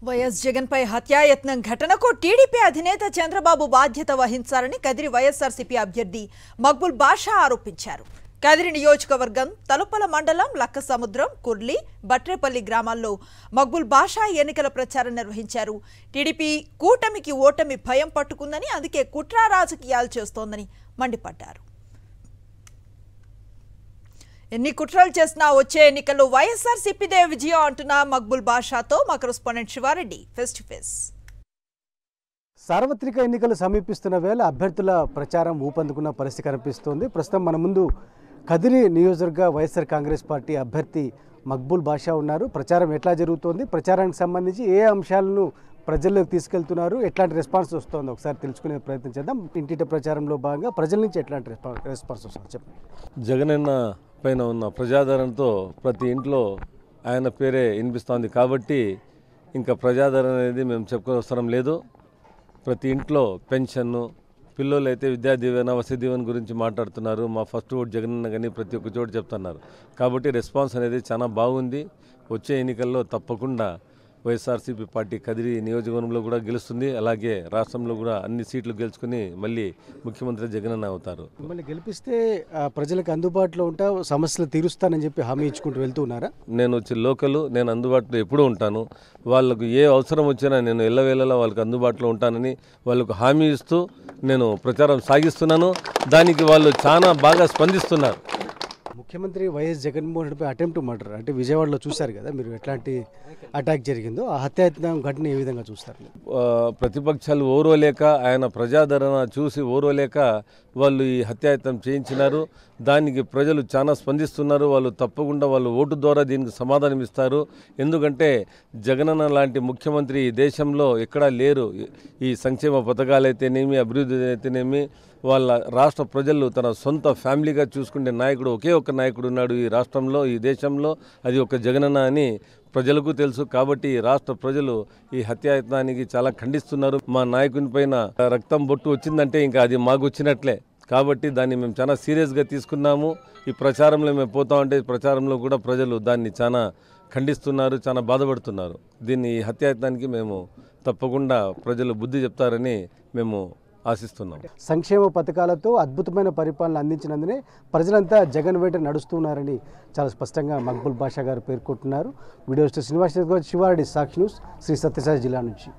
YS Jagan పై హత్యాయత్నం ఘటనకు TDP అధినేత చంద్రబాబు బాధ్యత వహించారని కదిరి వైఎస్ఆర్సీపీ అభ్యర్థి మక్బుల్ బాషా ఆరోపించారు. కదిరి నియోజకవర్గం తలుపల మండలం లక్కసముద్రం, కుర్లి, బట్రేపల్లి గ్రామాల్లో మక్బుల్ బాషా ఎన్నికల ప్రచారం నిర్వహించారు. టీడీపీ కూటమికి ఓటమి భయం పట్టుకుందని, అందుకే కుట్ర రాజకీయాలు చేస్తోందని మండిపడ్డారు. ఎన్ని కుట్రలు చేసినా వచ్చే ఎన్నికల్లో వైఎస్ఆర్సీపీదే విజయం అంటున్న మక్బుల్ బాషాతో మా correspondent Siva Reddy face to face. సార్వత్రిక ఎన్నికలు సమీపిస్తున్న వేళ అభ్యర్థుల ప్రచారం ఊపందుకున్న పరిస్థితి కనిపిస్తోంది. ప్రస్తుతం మన ముందు కదిరి నియోజకవర్గ వైఎస్ఆర్ కాంగ్రెస్ పార్టీ అభ్యర్థి మక్బుల్ బాషా ఉన్నారు. ప్రచారం ఎట్లా జరుగుతోంది, ప్రచారానికి సంబంధించి ఏ అంశాలను ప్రజల్లోకి తీసుకెళ్తున్నారు, ఎట్లాంటి రెస్పాన్స్ వస్తుంది ఒకసారి తెలుసుకునే ప్రయత్నం చేద్దాం. ఇంటింటి ప్రచారంలో భాగంగా ప్రజల నుంచి ఎట్లాంటి రెస్పాన్స్ వస్తుంది చెప్పండి. జగనన్న పైన ఉన్న ప్రజాదరణతో ప్రతి ఇంట్లో ఆయన పేరే వినిపిస్తోంది కాబట్టి ఇంకా ప్రజాదరణ అనేది మేము చెప్పుకోవసరం లేదు. ప్రతి ఇంట్లో పెన్షన్ను, పిల్లలు అయితే విద్యా దీవెన, వసతి దీవెన గురించి మాట్లాడుతున్నారు. మా ఫస్ట్ ఓట్ జగనన్న కానీ ప్రతి ఒక్క చోటు చెప్తున్నారు కాబట్టి రెస్పాన్స్ అనేది చాలా బాగుంది. వచ్చే ఎన్నికల్లో తప్పకుండా వైఎస్ఆర్సీపీ పార్టీ కదిరి నియోజకవర్గంలో కూడా గెలుస్తుంది. అలాగే రాష్ట్రంలో కూడా అన్ని సీట్లు గెలుచుకుని మళ్ళీ ముఖ్యమంత్రి జగనన్న అవుతారు. మిమ్మల్ని గెలిపిస్తే ప్రజలకు అందుబాటులో ఉంటా, సమస్యలు తీరుస్తానని చెప్పి హామీ ఇచ్చుకుంటూ వెళ్తున్నారా? నేను వచ్చి లోకల్, నేను అందుబాటులో ఎప్పుడూ ఉంటాను. వాళ్ళకు ఏ అవసరం వచ్చినా నేను ఎల్లవేళలా వాళ్ళకి అందుబాటులో ఉంటానని వాళ్ళకు హామీ ఇస్తూ నేను ప్రచారం సాగిస్తున్నాను. దానికి వాళ్ళు చాలా బాగా స్పందిస్తున్నారు. ముఖ్యమంత్రి వైఎస్ జగన్మోహన్ రెడ్డిపై అటెంప్ట్ మర్డర్ అంటే విజయవాడలో చూశారు కదా మీరు, ఎట్లాంటి అటాక్ జరిగిందో, ఆ హత్యాయత్నం ఘటన ఏ విధంగా చూస్తారు? ప్రతిపక్షాలు ఓర్వలేక, ఆయన ప్రజాదరణ చూసి ఓర్వలేక వాళ్ళు ఈ హత్యాయత్నం చేయించినారు. దానికి ప్రజలు చాలా స్పందిస్తున్నారు. వాళ్ళు తప్పకుండా వాళ్ళు ఓటు ద్వారా దీనికి సమాధానం ఇస్తారు. ఎందుకంటే జగనన్న లాంటి ముఖ్యమంత్రి ఈ దేశంలో ఎక్కడా లేరు. ఈ సంక్షేమ పథకాలైతేనేమి, అభివృద్ధి అయితేనేమి, వాళ్ళ రాష్ట్ర ప్రజలు తన సొంత ఫ్యామిలీగా చూసుకునే నాయకుడు ఒకే ఒక్క నాయకుడు ఉన్నాడు ఈ రాష్ట్రంలో, ఈ దేశంలో. అది ఒక జగనన్న అని ప్రజలకు తెలుసు. కాబట్టి రాష్ట్ర ప్రజలు ఈ హత్యాయత్నానికి చాలా ఖండిస్తున్నారు. మా నాయకుని పైన రక్తం బొట్టు వచ్చిందంటే ఇంకా అది మాకు వచ్చినట్లే. కాబట్టి దాన్ని మేము చాలా సీరియస్గా తీసుకున్నాము. ఈ ప్రచారంలో మేము పోతామంటే ప్రచారంలో కూడా ప్రజలు దాన్ని చాలా ఖండిస్తున్నారు, చాలా బాధపడుతున్నారు. దీన్ని ఈ హత్యాయత్నానికి మేము తప్పకుండా ప్రజలు బుద్ధి చెప్తారని మేము ఆశిస్తున్నాం. సంక్షేమ పథకాలతో అద్భుతమైన పరిపాలన అందించినందునే ప్రజలంతా జగన్ వెంట నడుస్తున్నారని చాలా స్పష్టంగా మక్బుల్ బాషా గారు పేర్కొంటున్నారు. వీడియో శ్రీనివాస్ శివారెడ్డి, సాక్షి న్యూస్, శ్రీ సత్యసాయి జిల్లా నుంచి.